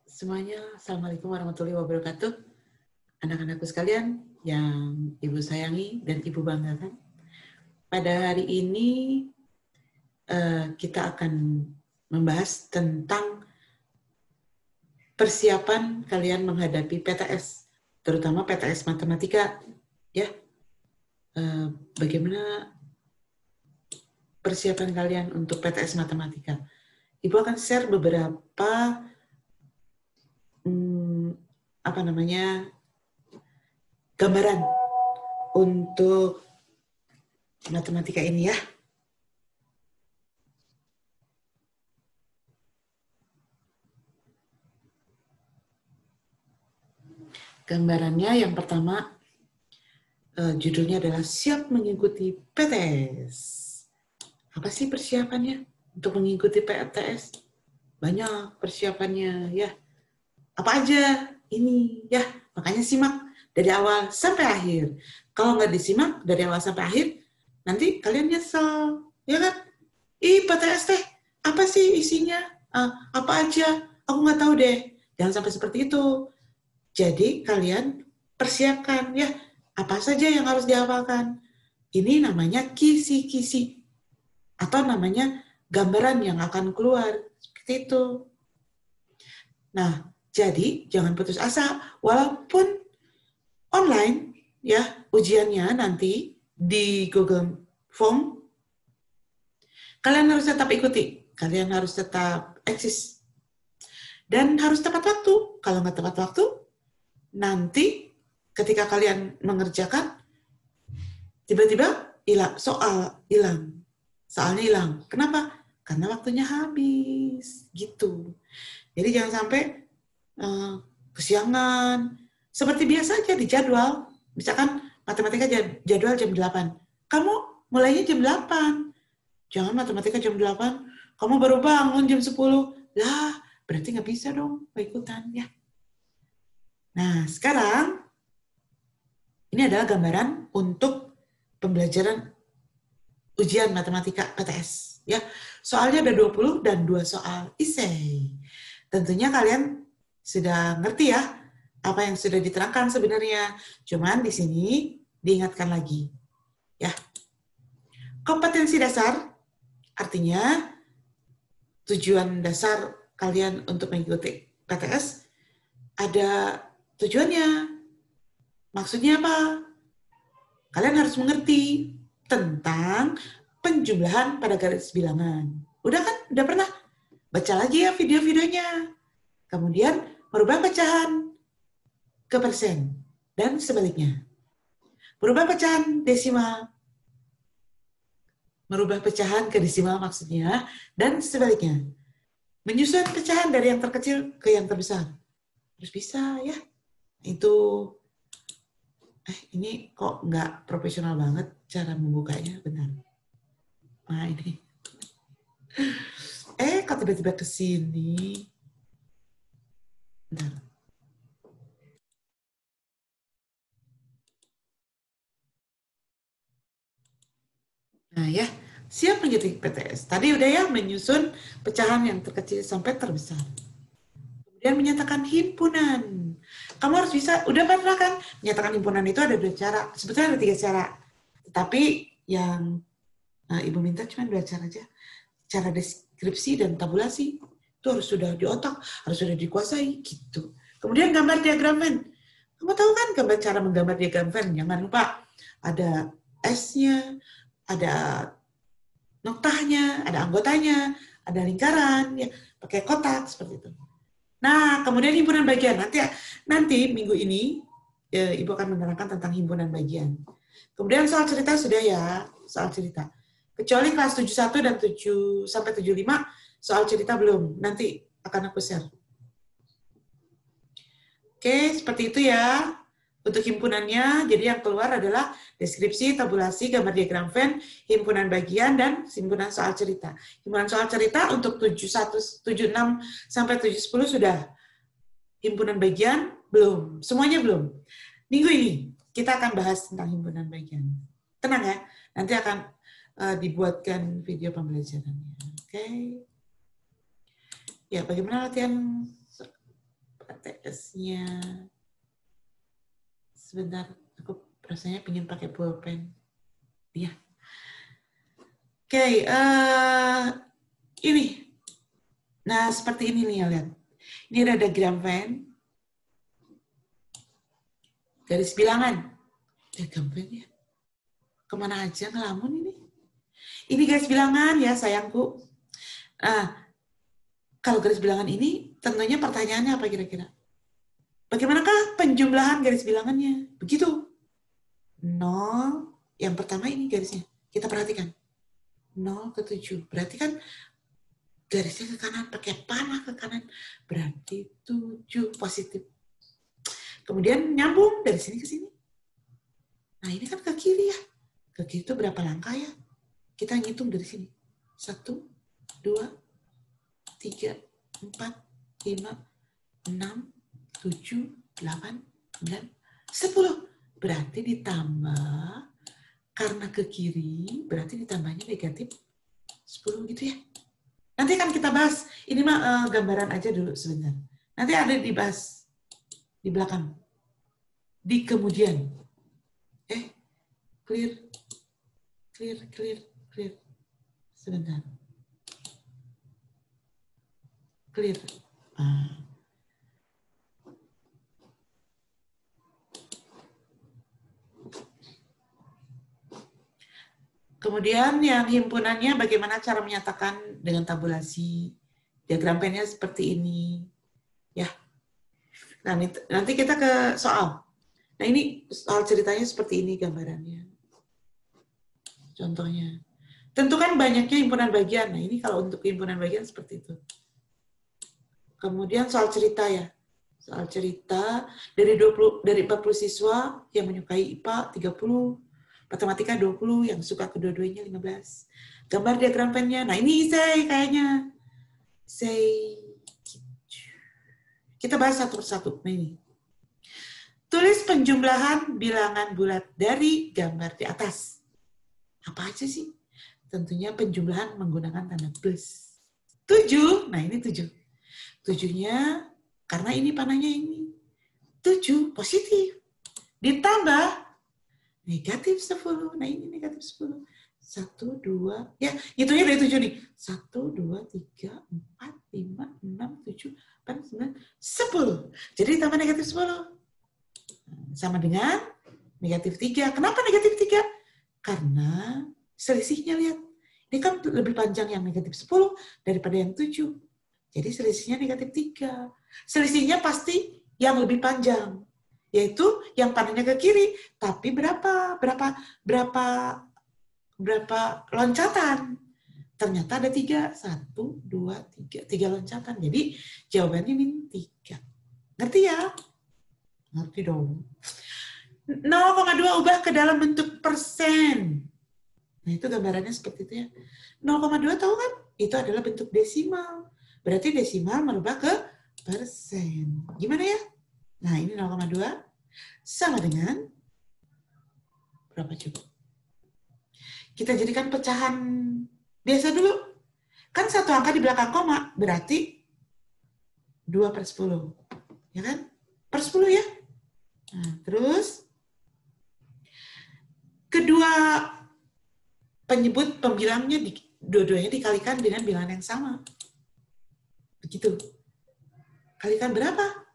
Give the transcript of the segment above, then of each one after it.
Semuanya, Assalamualaikum warahmatullahi wabarakatuh. Anak-anakku sekalian yang Ibu sayangi dan Ibu banggakan. Pada hari ini kita akan membahas tentang persiapan kalian menghadapi PTS, terutama PTS Matematika. Ya, bagaimana persiapan kalian untuk PTS Matematika? Ibu akan share beberapa gambaran untuk matematika ini ya. Gambarannya yang pertama, judulnya adalah siap mengikuti PTS. Apa sih persiapannya untuk mengikuti PTS? Banyak persiapannya ya. Apa aja ini ya, makanya simak dari awal sampai akhir. Kalau nggak disimak dari awal sampai akhir, nanti kalian nyesel, ya kan? PTS teh, apa sih isinya? Apa aja? Aku nggak tahu deh. Jangan sampai seperti itu. Jadi kalian persiapkan ya, apa saja yang harus dihafalkan. Ini namanya kisi-kisi. Atau namanya gambaran yang akan keluar. Seperti itu. Nah, jadi jangan putus asa. Walaupun online, ya ujiannya nanti di Google Form, kalian harus tetap ikuti. Kalian harus tetap eksis. Dan harus tepat waktu. Kalau nggak tepat waktu, nanti ketika kalian mengerjakan, tiba-tiba soalnya hilang. Kenapa? Karena waktunya habis, gitu. Jadi jangan sampai kesiangan. Seperti biasa aja di jadwal. Misalkan matematika jadwal jam 8. Kamu mulainya jam 8. Jangan matematika jam 8, kamu baru bangun jam 10. Lah, berarti nggak bisa dong ikutan ya. Nah, sekarang ini adalah gambaran untuk pembelajaran ujian matematika PTS. Ya, soalnya ada 20 dan 2 soal esai. Tentunya kalian sudah ngerti ya apa yang sudah diterangkan sebenarnya. Cuman di sini diingatkan lagi. Ya. Kompetensi dasar artinya tujuan dasar kalian untuk mengikuti PTS ada tujuannya. Maksudnya apa? Kalian harus mengerti tentang penjumlahan pada garis bilangan. Udah kan? Udah pernah? Baca lagi ya video-videonya. Kemudian merubah pecahan ke persen dan sebaliknya. Merubah pecahan desimal. Merubah pecahan ke desimal maksudnya dan sebaliknya. Menyusun pecahan dari yang terkecil ke yang terbesar. Harus bisa ya. Itu ini kok nggak profesional banget cara membukanya, benar. Nah ini. Kok tiba-tiba ke sini. Bentar. Nah ya, siap mengikuti PTS. Tadi udah ya menyusun pecahan yang terkecil sampai terbesar. Kemudian menyatakan himpunan. Kamu harus bisa, udah pernah kan? Menyatakan himpunan itu ada 2 cara. Sebetulnya ada 3 cara. Tetapi yang Ibu minta cuma 2 cara aja. Cara deskripsi dan tabulasi. Itu harus sudah di otak, harus sudah dikuasai. Gitu. Kemudian gambar diagram Venn. Kamu tahu kan cara menggambar diagram Venn? Jangan lupa ada S-nya, ada noktahnya, ada anggotanya, ada lingkaran, ya, pakai kotak seperti itu. Nah, kemudian himpunan bagian. Nanti minggu ini Ibu akan menerangkan tentang himpunan bagian. Kemudian soal cerita sudah ya, soal cerita. Kecuali kelas 71 dan 7 sampai 75 soal cerita belum. Nanti akan aku share. Oke, seperti itu ya. Untuk himpunannya, jadi yang keluar adalah deskripsi, tabulasi, gambar diagram Venn, himpunan bagian, dan himpunan soal cerita. Himpunan soal cerita untuk 71, 76 sampai 710 sudah. Himpunan bagian belum. Semuanya belum. Minggu ini kita akan bahas tentang himpunan bagian. Tenang ya, nanti akan dibuatkan video pembelajarannya. Oke. Ya, bagaimana latihan PTS-nya. Sebentar, aku rasanya pengen pakai pulpen. Iya. Oke, ini. Nah, seperti ini nih ya, lihat. Ini ada diagram Venn. Garis bilangan. Diagram Venn ya. Kemana aja ngelamun ini? Ini garis bilangan ya, sayangku. Nah, kalau garis bilangan ini, tentunya pertanyaannya apa kira-kira? Bagaimanakah penjumlahan garis bilangannya? Begitu. 0, yang pertama ini garisnya. Kita perhatikan. 0 ke 7. Berarti kan garisnya ke kanan, pakai panah ke kanan. Berarti 7 positif. Kemudian nyambung dari sini ke sini. Nah ini kan ke kiri ya. Ke kiri itu berapa langkah ya? Kita ngitung dari sini. 1, 2, 3, 4, 5, 6, 7, 8, 9, 10. Berarti ditambah, karena ke kiri, berarti ditambahnya negatif 10 gitu ya. Nanti akan kita bahas, ini mah gambaran aja dulu sebentar. Nanti ada dibahas di belakang. Di kemudian. Clear. Sebentar. Clear. Kemudian yang himpunannya bagaimana cara menyatakan dengan tabulasi. Diagram Venn-nya seperti ini. Ya. Nah, nanti kita ke soal. Nah, ini soal ceritanya seperti ini gambarannya. Contohnya. Tentukan banyaknya himpunan bagian. Nah, ini kalau untuk himpunan bagian seperti itu. Kemudian soal cerita ya. Soal cerita dari 40 siswa yang menyukai IPA 30, matematika 20, yang suka kedua-duanya 15. Gambar diagram Venn-nya. Nah, ini Isai kayaknya. Isai. Kita bahas satu persatu. Nah, ini. Tulis penjumlahan bilangan bulat dari gambar di atas. Apa aja sih? Tentunya penjumlahan menggunakan tanda plus. 7. Nah, ini 7. 7-nya, karena ini panahnya ini. 7 positif. Ditambah negatif 10. Nah, ini negatif 10. 1, 2, ya, hitungnya dari 7 nih. 1, 2, 3, 4, 5, 6, 7, 8, 9, 10. Jadi ditambah negatif 10. Sama dengan negatif 3. Kenapa negatif 3? Karena selisihnya, lihat. Ini kan lebih panjang yang negatif 10 daripada yang 7. Jadi selisihnya negatif 3. Selisihnya pasti yang lebih panjang. Yaitu yang panahnya ke kiri. Tapi berapa loncatan? Ternyata ada 3. 1, 2, 3. 3 loncatan. Jadi jawabannya ini 3. Ngerti ya? Ngerti dong. 0,2 ubah ke dalam bentuk persen. Nah, itu gambarannya seperti itu ya. 0,2 tahu kan? Itu adalah bentuk desimal. Berarti desimal merubah ke persen. Gimana ya? Nah, ini 0,2 sama dengan berapa coba? Kita jadikan pecahan biasa dulu. Kan satu angka di belakang koma, berarti 2/10. Ya kan? Per 10 ya? Nah, terus kedua penyebut pembilangnya dua-duanya dikalikan dengan bilangan yang sama. Begitu. Kalikan berapa?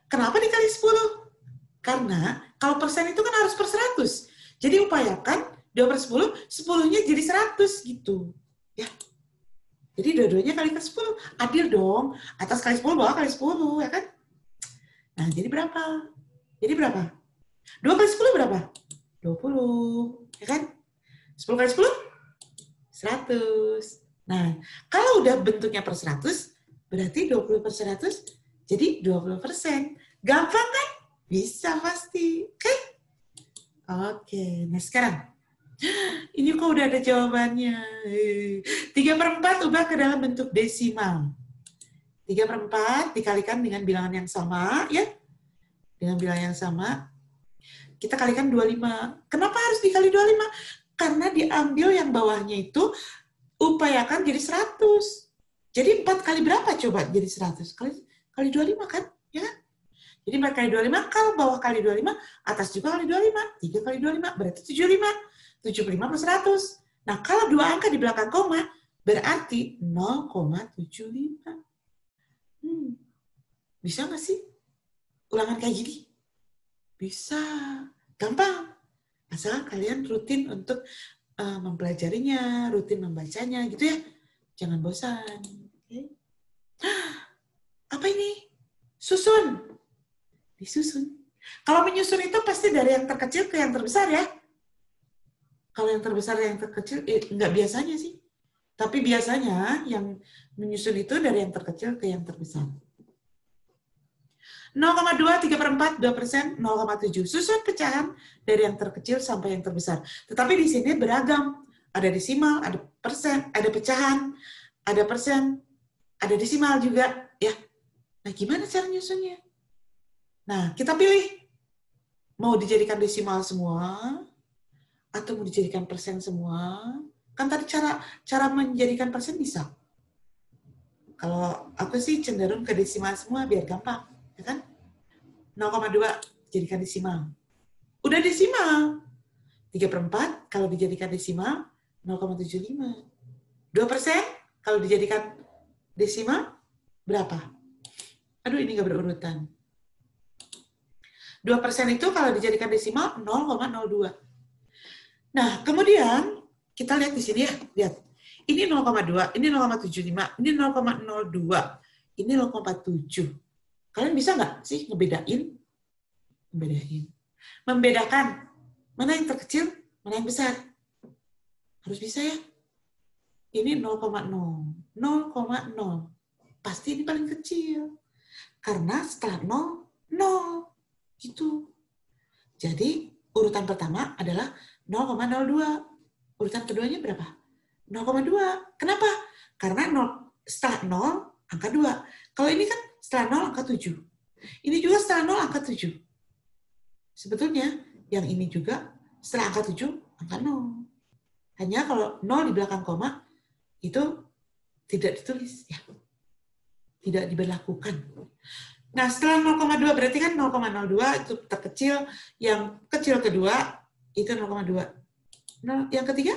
Kenapa dikali 10? Karena kalau persen itu kan harus per 100. Jadi upayakan 2/10, 10-nya jadi 100 gitu. Ya. Jadi dua-duanya kalikan 10. Adil dong. Atas kali 10, bawah kali 10, ya kan? Nah, jadi berapa? Jadi berapa? 2 kali 10 berapa? 20. Ya kan? 10 kali 10? 100. Nah, kalau udah bentuknya per 100, berarti 20 per 100, jadi 20%. Gampang kan? Bisa pasti. Oke? Oke. Nah, sekarang. Ini kok udah ada jawabannya. 3/4 ubah ke dalam bentuk desimal. 3/4 dikalikan dengan bilangan yang sama, ya. Dengan bilangan yang sama. Kita kalikan 25. Kenapa harus dikali 25? Karena diambil yang bawahnya itu, upayakan jadi 100. Jadi 4 kali berapa coba jadi 100? Kali 25 kan? Ya. Jadi 4 kali 25, kalau bawah kali 25, atas juga kali 25. 3 kali 25, berarti 75. 75 plus 100. Nah, kalau dua angka di belakang koma, berarti 0,75. Bisa nggak sih ulangan kayak gini? Bisa. Gampang. Asal kalian rutin untuk mempelajarinya, rutin membacanya, gitu ya. Jangan bosan. Okay. Apa ini? Susun. Disusun. Kalau menyusun itu pasti dari yang terkecil ke yang terbesar ya. Kalau yang terbesar yang terkecil, nggak biasanya sih. Tapi biasanya yang menyusun itu dari yang terkecil ke yang terbesar. 0,2, 3/4, 2%, 0,7. Susun pecahan dari yang terkecil sampai yang terbesar. Tetapi di sini beragam. Ada desimal, ada persen, ada pecahan, ada persen, ada desimal juga. Ya. Nah, gimana cara nyusunnya? Nah, kita pilih. Mau dijadikan desimal semua, atau mau dijadikan persen semua. Kan tadi cara menjadikan persen bisa. Kalau aku sih cenderung ke desimal semua biar gampang. Ya kan? 0,2 dijadikan desimal. Udah desimal. 3/4 kalau dijadikan desimal 0,75. 2% kalau dijadikan desimal berapa? Aduh, ini nggak berurutan. 2% itu kalau dijadikan desimal 0,02. Nah, kemudian kita lihat di sini ya, lihat. Ini 0,2, ini 0,75, ini 0,02, ini 0,7. Kalian bisa nggak sih ngebedain? Membedakan mana yang terkecil, mana yang besar. Harus bisa ya. Ini 0,0, 0,0. Pasti ini paling kecil. Karena setelah 0, 0. Gitu. Jadi urutan pertama adalah 0,02. Urutan keduanya berapa? 0,2. Kenapa? Karena 0, setelah 0, angka 2. Kalau ini kan setelah 0, angka 7. Ini juga setelah 0, angka 7. Sebetulnya, yang ini juga setelah angka 7, angka 0. Hanya kalau 0 di belakang koma, itu tidak ditulis. Ya. Tidak diberlakukan. Nah, setelah 0,2 berarti kan 0,02 itu terkecil. Yang kecil kedua, itu 0,2. Yang ketiga?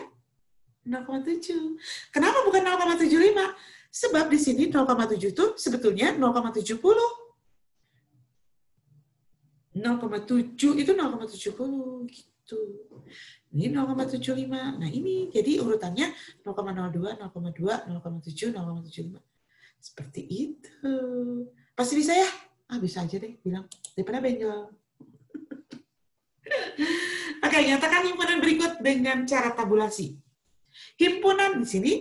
0,7. Kenapa bukan 0,75? Sebab di sini 0,7 itu sebetulnya 0,70. 0,7 itu 0,70 gitu. Ini 0,75. Nah, ini jadi urutannya 0,02, 0,2, 0,7, 0,75. Seperti itu. Pasti bisa ya? Bisa aja deh bilang. Daripada benjol. Oke, nyatakan himpunan berikut dengan cara tabulasi. Himpunan di sini,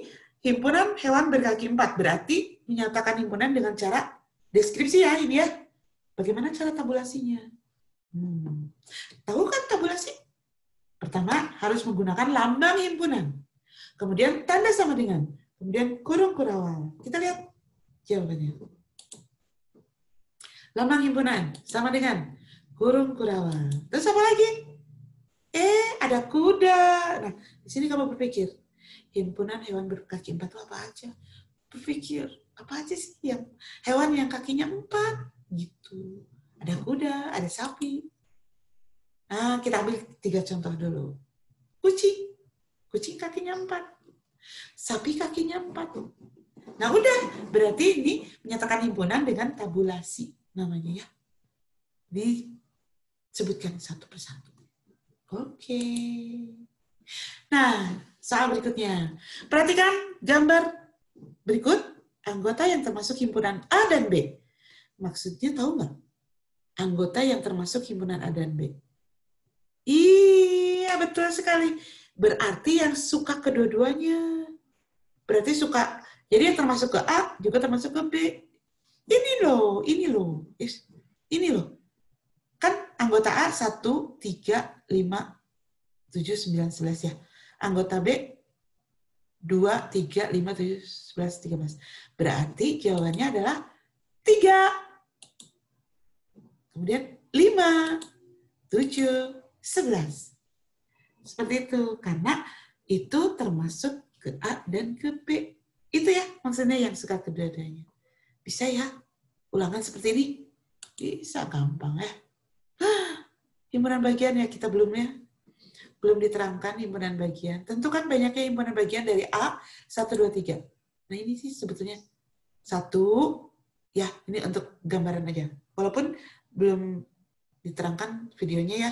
himpunan hewan berkaki 4. Berarti menyatakan himpunan dengan cara deskripsi ya ini ya. Bagaimana cara tabulasinya? Tahu kan tabulasi? Pertama, harus menggunakan lambang himpunan. Kemudian tanda sama dengan. Kemudian kurung kurawal. Kita lihat jawabannya. Lambang himpunan sama dengan kurung kurawal. Terus apa lagi? Ada kuda. Nah, di sini kamu berpikir, himpunan hewan berkaki 4 itu apa aja? Berpikir, apa aja sih yang hewan yang kakinya 4? Gitu. Ada kuda, ada sapi. Nah, kita ambil 3 contoh dulu. Kucing. Kucing kakinya 4. Sapi kakinya 4. Nah, udah. Berarti ini menyatakan himpunan dengan tabulasi. Namanya ya. Disebutkan satu persatu. Oke. Nah, soal berikutnya. Perhatikan gambar berikut. Anggota yang termasuk himpunan A dan B. Maksudnya tahu nggak? Anggota yang termasuk himpunan A dan B. Iya, betul sekali. Berarti yang suka kedua-duanya. Berarti suka. Jadi yang termasuk ke A juga termasuk ke B. Ini loh. Ini loh. Kan anggota A 1, 3, 5, 7, 9, 11 ya. Anggota B 2, 3, 5, 7, 11, 13. Berarti jawabannya adalah 3. Kemudian 5, 7, 11. Seperti itu. Karena itu termasuk ke A dan ke B. Itu ya maksudnya yang suka kedua-duanya. Bisa ya? Ulangan seperti ini. Bisa gampang ya. Himpunan bagian ya kita belum diterangkan himpunan bagian. Tentu kan banyaknya himpunan bagian dari A 1, 2, 3. Nah ini sih sebetulnya 1, ya ini untuk gambaran aja. Walaupun belum diterangkan videonya ya.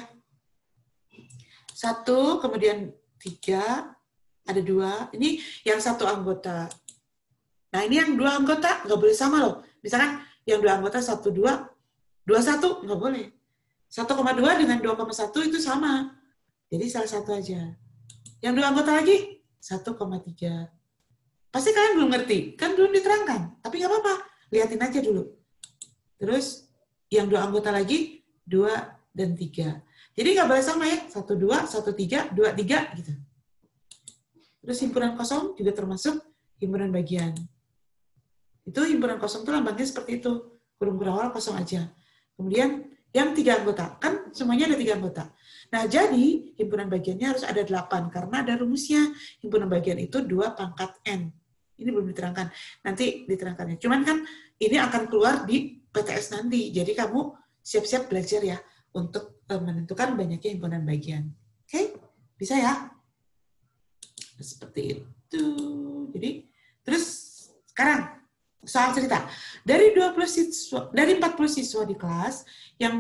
1, kemudian 3, ada 2. Ini yang 1 anggota. Nah ini yang 2 anggota nggak boleh sama loh. Misalkan yang 2 anggota 1, 2, 21 nggak boleh. 1,2 dengan 2,1 itu sama. Jadi salah satu aja. Yang 2 anggota lagi 1,3. Pasti kalian belum ngerti, kan belum diterangkan. Tapi nggak apa-apa, liatin aja dulu. Terus yang 2 anggota lagi 2 dan 3. Jadi nggak boleh sama ya, 1, 2, 1, 3, 2, 3 gitu. Terus himpunan kosong juga termasuk himpunan bagian. Itu himpunan kosong itu lambangnya seperti itu, kurung berawal kosong aja. Kemudian yang 3 anggota, kan semuanya ada 3 anggota. Nah, jadi himpunan bagiannya harus ada 8, karena ada rumusnya. Himpunan bagian itu 2 pangkat N. Ini belum diterangkan, nanti diterangkannya. Cuman kan ini akan keluar di PTS nanti, jadi kamu siap-siap belajar ya, untuk menentukan banyaknya himpunan bagian. Oke? Bisa ya? Seperti itu. Jadi, terus sekarang, soal cerita. Dari 40 siswa di kelas yang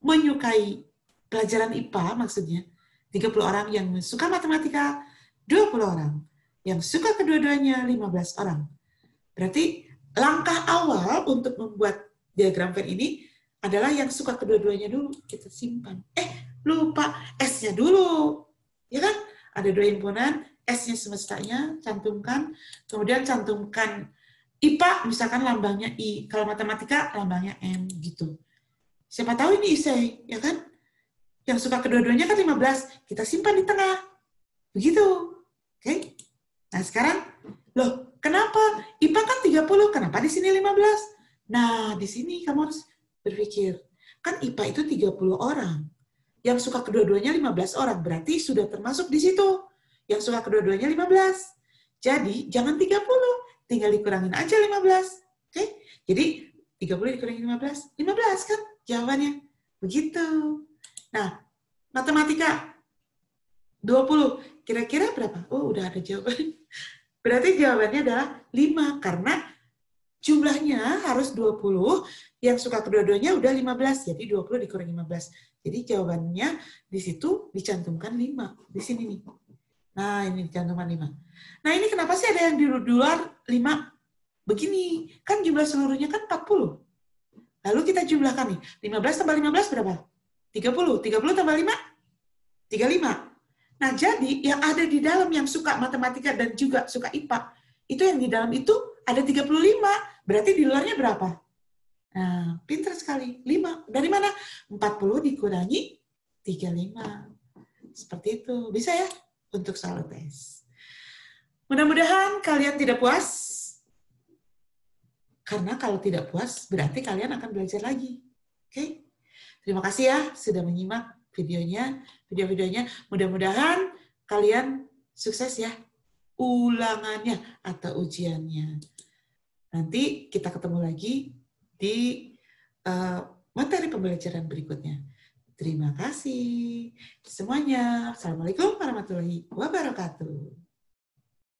menyukai pelajaran IPA, maksudnya 30 orang yang suka matematika, 20 orang. Yang suka kedua-duanya 15 orang. Berarti langkah awal untuk membuat diagram Venn ini adalah yang suka kedua-duanya dulu. Kita simpan. Lupa S-nya dulu. Ya kan? Ada 2 himpunan, S-nya semestanya, cantumkan. Kemudian cantumkan IPA, misalkan lambangnya I. Kalau matematika, lambangnya M, gitu. Siapa tahu ini isei, ya kan? Yang suka kedua-duanya kan 15. Kita simpan di tengah. Begitu. Oke? Nah, sekarang, loh, kenapa? IPA kan 30, kenapa di sini 15? Nah, di sini kamu harus berpikir. Kan IPA itu 30 orang. Yang suka kedua-duanya 15 orang. Berarti sudah termasuk di situ. Yang suka kedua-duanya 15. Jadi, jangan 30. Tinggal dikurangin aja 15. Oke? Jadi, 30 dikurangi 15. 15 kan jawabannya. Begitu. Nah, matematika 20. Kira-kira berapa? Oh, udah ada jawaban. Berarti jawabannya adalah 5. Karena jumlahnya harus 20. Yang suka kedua-duanya udah 15. Jadi 20 dikurangi 15. Jadi jawabannya di situ dicantumkan 5. Di sini nih. Nah, ini dicantumkan 5. Nah, ini kenapa sih ada yang di luar 5? Begini, kan jumlah seluruhnya kan 40. Lalu kita jumlahkan nih. 15 tambah 15 berapa? 30. 30 tambah 5? 35. Nah, jadi yang ada di dalam yang suka matematika dan juga suka IPA, itu yang di dalam itu ada 35. Berarti di luarnya berapa? Nah, pintar sekali. 5. Dari mana? 40 dikurangi 35. Seperti itu. Bisa ya? Untuk soal tes. Mudah-mudahan kalian tidak puas. Karena kalau tidak puas, berarti kalian akan belajar lagi. Oke? Terima kasih ya sudah menyimak video-videonya. Mudah-mudahan kalian sukses ya ulangannya atau ujiannya. Nanti kita ketemu lagi di materi pembelajaran berikutnya. Terima kasih semuanya. Assalamualaikum warahmatullahi wabarakatuh.